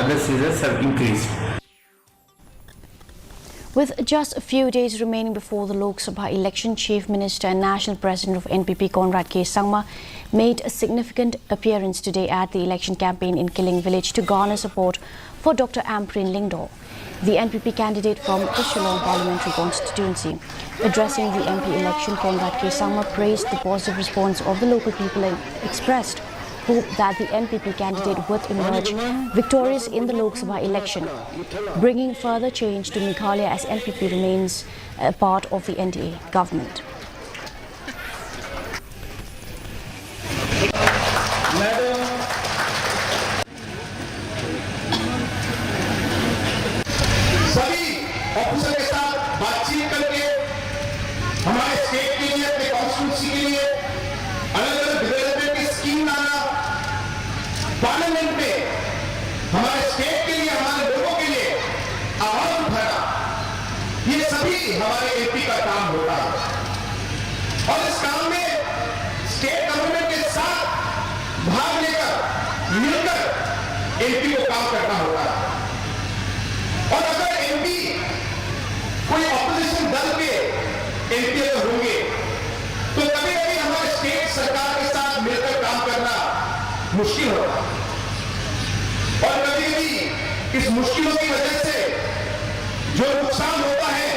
other seasons have increased. With just a few days remaining before the Lok Sabha election, Chief Minister and National President of NPP Conrad Sangma made a significant appearance today at the election campaign in Kiling village to garner support for Dr. Amprin Lingdor, the NPP candidate from the Shillong parliamentary constituency. Addressing the MP election, Conrad Sangma praised the positive response of the local people and expressed hope that the NPP candidate would emerge victorious in the Lok Sabha election, bringing further change to Meghalaya as NPP remains a part of the NDA government. सभी officer के साथ बातचीत करके हमारे state के लिए, अपने constituency के लिए अलग-अलग डेवलपमेंट की स्कीम लाना, पार्लियामेंट में हमारे स्टेट के लिए, हमारे लोगों के लिए आवाज उठाना, ये सभी हमारे एमपी का काम होता है। और इस काम में स्टेट गवर्नमेंट के साथ भाग लेकर, मिलकर एमपी को काम करना होता है। और अगर एमपी कोई ऑपोजिशन दल के एमपी होंगे तो कभी-कभी हमारे स्टेट सरकार के साथ मिलकर काम करना मुश्किल होगा, और कभी-कभी इस मुश्किलों की वजह से जो नुकसान होता है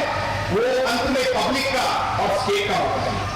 वो अंत में पब्लिक का और स्टेट का होता है।